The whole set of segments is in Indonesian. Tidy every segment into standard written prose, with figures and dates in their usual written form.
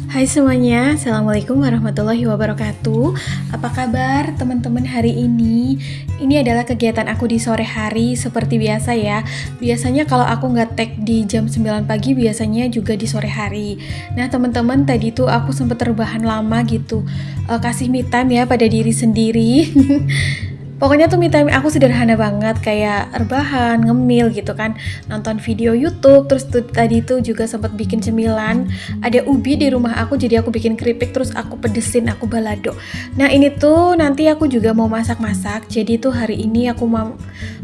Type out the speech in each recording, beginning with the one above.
Hai semuanya, Assalamualaikum warahmatullahi wabarakatuh. Apa kabar teman-teman hari ini? Ini adalah kegiatan aku di sore hari seperti biasa ya. Biasanya kalau aku nggak tag di jam 9 pagi, biasanya juga di sore hari. Nah teman-teman, tadi tuh aku sempat rebahan lama gitu. Kasih me time ya pada diri sendiri. Pokoknya tuh me time aku sederhana banget, kayak rebahan, ngemil gitu kan, nonton video YouTube, terus tuh tadi tuh juga sempat bikin cemilan. Ada ubi di rumah aku, jadi aku bikin keripik, terus aku pedesin, aku balado. Nah ini tuh nanti aku juga mau masak-masak, jadi tuh hari ini aku mau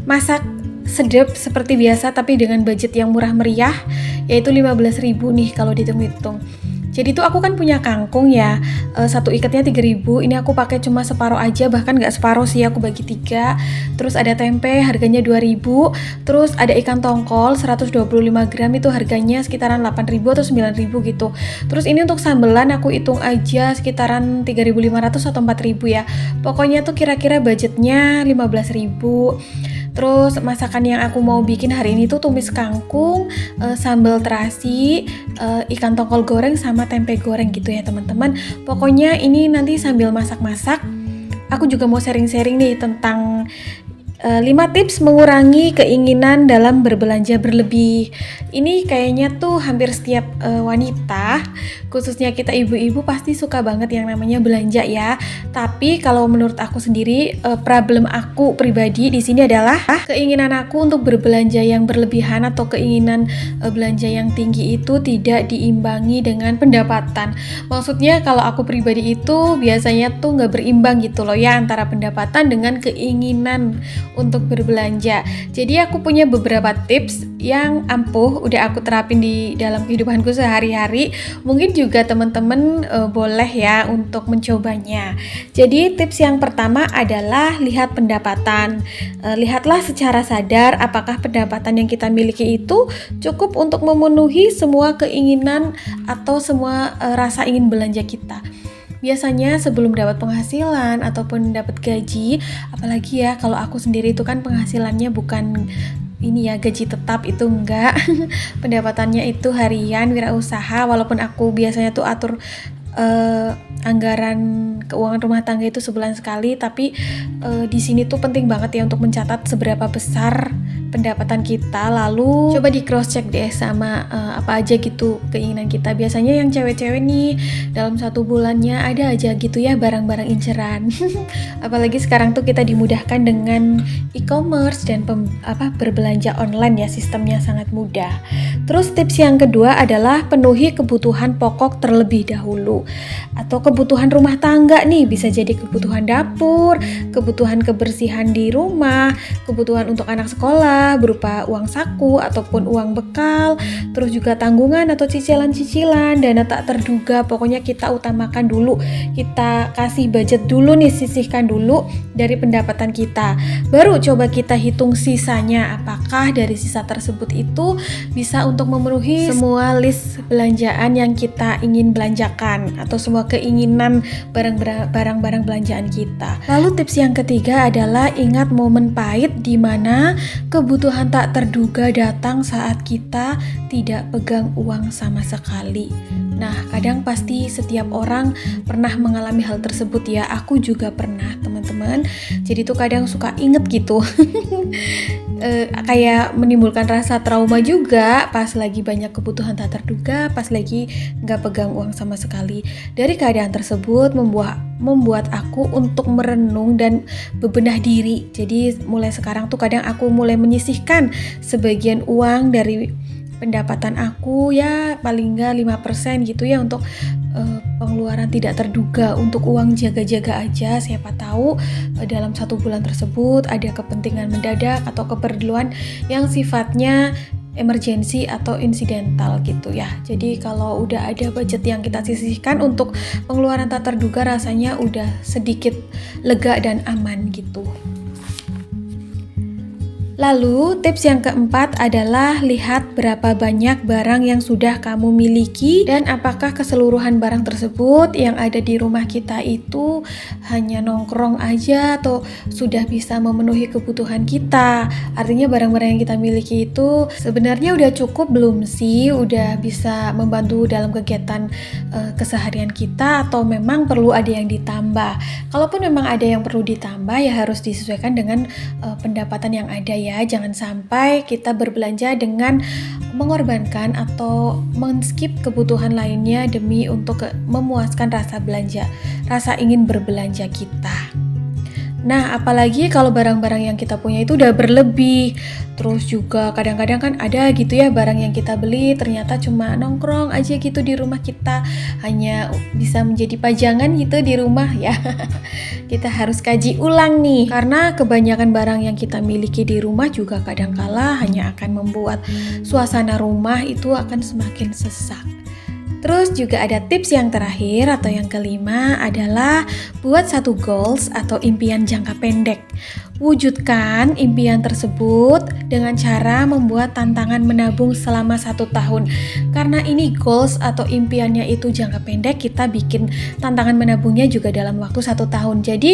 masak sedap seperti biasa, tapi dengan budget yang murah meriah, yaitu 15.000 nih kalau dihitung-hitung. Jadi tuh aku kan punya kangkung ya, satu ikatnya 3.000, ini aku pakai cuma separuh aja, bahkan nggak separuh sih, aku bagi 3. Terus ada tempe, harganya 2.000. Terus ada ikan tongkol 125 gram, itu harganya sekitaran 8.000 atau 9.000 gitu. Terus ini untuk sambelan aku hitung aja sekitaran 3.500 atau 4.000 ya. Pokoknya tuh kira-kira budgetnya 15.000. Terus masakan yang aku mau bikin hari ini tuh tumis kangkung, sambal terasi, ikan tongkol goreng sama tempe goreng gitu ya teman-teman. Pokoknya ini nanti sambil masak-masak, aku juga mau sharing-sharing nih tentang 5 tips mengurangi keinginan dalam berbelanja berlebih. Ini kayaknya tuh hampir setiap wanita, khususnya kita ibu-ibu pasti suka banget yang namanya belanja ya. Tapi kalau menurut aku sendiri, problem aku pribadi di sini adalah keinginan aku untuk berbelanja yang berlebihan atau keinginan belanja yang tinggi itu tidak diimbangi dengan pendapatan. Maksudnya kalau aku pribadi itu biasanya tuh nggak berimbang gitu loh ya, antara pendapatan dengan keinginan untuk berbelanja. Jadi aku punya beberapa tips yang ampuh udah aku terapin di dalam kehidupanku sehari-hari. Mungkin juga teman-teman boleh ya untuk mencobanya. Jadi tips yang pertama adalah lihat pendapatan. Lihatlah secara sadar apakah pendapatan yang kita miliki itu cukup untuk memenuhi semua keinginan atau semua rasa ingin belanja kita. Biasanya sebelum dapat penghasilan ataupun dapat gaji, apalagi ya kalau aku sendiri itu kan penghasilannya bukan ini ya gaji tetap, itu enggak. Pendapatannya itu harian, wirausaha, walaupun aku biasanya tuh atur anggaran keuangan rumah tangga itu sebulan sekali, tapi di sini tuh penting banget ya untuk mencatat seberapa besar pendapatan kita, lalu coba di cross check deh sama apa aja gitu keinginan kita. Biasanya yang cewek-cewek nih dalam 1 bulannya ada aja gitu ya barang-barang inceran. Apalagi sekarang tuh kita dimudahkan dengan e-commerce dan berbelanja online ya, sistemnya sangat mudah. Terus tips yang kedua adalah penuhi kebutuhan pokok terlebih dahulu, atau kebutuhan rumah tangga nih, bisa jadi kebutuhan dapur, kebutuhan kebersihan di rumah, kebutuhan untuk anak sekolah berupa uang saku ataupun uang bekal, terus juga tanggungan atau cicilan-cicilan, dana tak terduga. Pokoknya kita utamakan dulu, kita kasih budget dulu nih, sisihkan dulu dari pendapatan kita, baru coba kita hitung sisanya, apakah dari sisa tersebut itu bisa untuk memenuhi semua list belanjaan yang kita ingin belanjakan atau semua keinginan barang-barang belanjaan kita. Lalu tips yang ketiga adalah ingat momen pahit di mana kebutuhan tak terduga datang saat kita tidak pegang uang sama sekali. Nah, kadang pasti setiap orang pernah mengalami hal tersebut ya. Aku juga pernah, teman-teman. Jadi tuh kadang suka inget gitu. Kayak menimbulkan rasa trauma juga pas lagi banyak kebutuhan tak terduga, pas lagi nggak pegang uang sama sekali. Dari keadaan tersebut membuat aku untuk merenung dan bebenah diri. Jadi mulai sekarang tuh kadang aku mulai menyisihkan sebagian uang dari pendapatan aku ya, paling nggak 5% gitu ya untuk pengeluaran tidak terduga, untuk uang jaga-jaga aja. Siapa tahu dalam 1 bulan tersebut ada kepentingan mendadak atau keperluan yang sifatnya emergensi atau insidental gitu ya. Jadi kalau udah ada budget yang kita sisihkan untuk pengeluaran tak terduga, rasanya udah sedikit lega dan aman gitu. Lalu tips yang keempat adalah lihat berapa banyak barang yang sudah kamu miliki dan apakah keseluruhan barang tersebut yang ada di rumah kita itu hanya nongkrong aja atau sudah bisa memenuhi kebutuhan kita. Artinya barang-barang yang kita miliki itu sebenarnya udah cukup belum sih? Udah bisa membantu dalam kegiatan keseharian kita atau memang perlu ada yang ditambah? Kalaupun memang ada yang perlu ditambah ya harus disesuaikan dengan pendapatan yang ada ya. Jangan sampai kita berbelanja dengan mengorbankan atau men-skip kebutuhan lainnya demi untuk memuaskan rasa ingin berbelanja kita. Nah, apalagi kalau barang-barang yang kita punya itu udah berlebih. Terus juga kadang-kadang kan ada gitu ya barang yang kita beli ternyata cuma nongkrong aja gitu di rumah kita. Hanya bisa menjadi pajangan gitu di rumah ya. Kita harus kaji ulang nih. Karena kebanyakan barang yang kita miliki di rumah juga kadangkala hanya akan membuat suasana rumah itu akan semakin sesak. Terus juga ada tips yang terakhir atau yang kelima adalah buat satu goals atau impian jangka pendek. Wujudkan impian tersebut dengan cara membuat tantangan menabung selama 1 tahun. Karena ini goals atau impiannya itu jangka pendek, kita bikin tantangan menabungnya juga dalam waktu 1 tahun. Jadi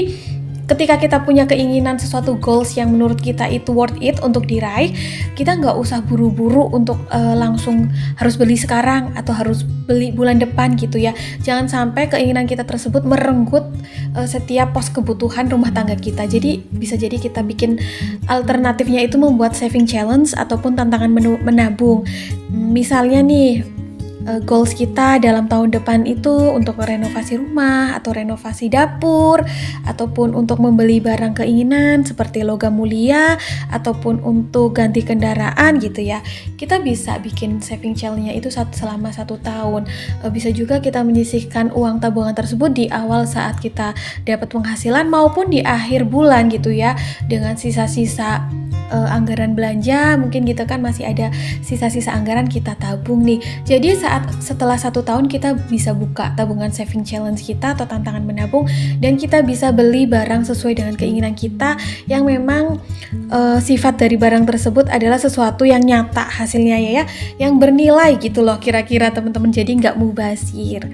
ketika kita punya keinginan sesuatu goals yang menurut kita itu worth it untuk diraih, kita nggak usah buru-buru untuk langsung harus beli sekarang atau harus beli bulan depan gitu ya. Jangan sampai keinginan kita tersebut merenggut setiap pos kebutuhan rumah tangga kita. Jadi bisa jadi kita bikin alternatifnya itu membuat saving challenge ataupun tantangan menabung. Misalnya nih, goals kita dalam tahun depan itu untuk renovasi rumah atau renovasi dapur ataupun untuk membeli barang keinginan seperti logam mulia ataupun untuk ganti kendaraan gitu ya. Kita bisa bikin saving challenge-nya itu selama 1 tahun. Bisa juga kita menyisihkan uang tabungan tersebut di awal saat kita dapat penghasilan maupun di akhir bulan gitu ya, dengan sisa-sisa anggaran belanja mungkin gitu kan, masih ada sisa-sisa anggaran kita tabung nih. Jadi setelah 1 tahun kita bisa buka tabungan saving challenge kita atau tantangan menabung dan kita bisa beli barang sesuai dengan keinginan kita yang memang sifat dari barang tersebut adalah sesuatu yang nyata hasilnya ya, yang bernilai gitu loh kira-kira teman-teman, jadi nggak mubazir.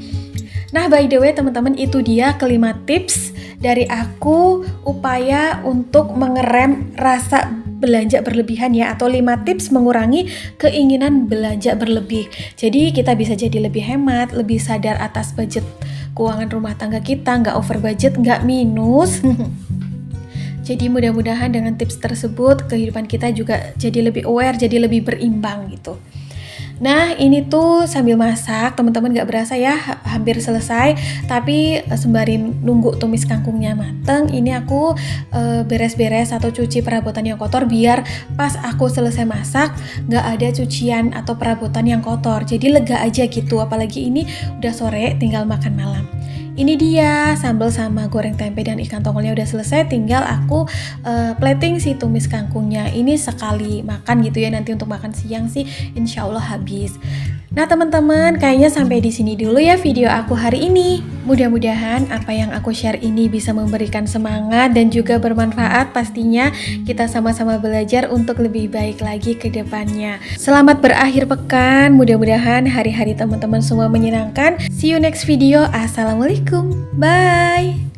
Nah, by the way teman-teman, itu dia kelima tips dari aku upaya untuk mengerem rasa belanja berlebihan ya, atau 5 tips mengurangi keinginan belanja berlebih. Jadi kita bisa jadi lebih hemat, lebih sadar atas budget keuangan rumah tangga kita, nggak over budget, nggak minus. Jadi mudah-mudahan dengan tips tersebut kehidupan kita juga jadi lebih aware, jadi lebih berimbang gitu. Nah, ini tuh sambil masak, teman-teman gak berasa ya, hampir selesai. Tapi sembari nunggu tumis kangkungnya mateng, ini aku beres-beres atau cuci perabotan yang kotor biar pas aku selesai masak gak ada cucian atau perabotan yang kotor. Jadi lega aja gitu, apalagi ini udah sore tinggal makan malam. Ini dia sambal sama goreng tempe dan ikan tongkolnya udah selesai, tinggal aku plating si tumis kangkungnya. Ini sekali makan gitu ya, nanti untuk makan siang sih insya Allah habis. Nah teman-teman, kayaknya sampai di sini dulu ya video aku hari ini. Mudah-mudahan apa yang aku share ini bisa memberikan semangat dan juga bermanfaat. Pastinya kita sama-sama belajar untuk lebih baik lagi ke depannya. Selamat berakhir pekan, mudah-mudahan hari-hari teman-teman semua menyenangkan. See you next video. Assalamualaikum, bye.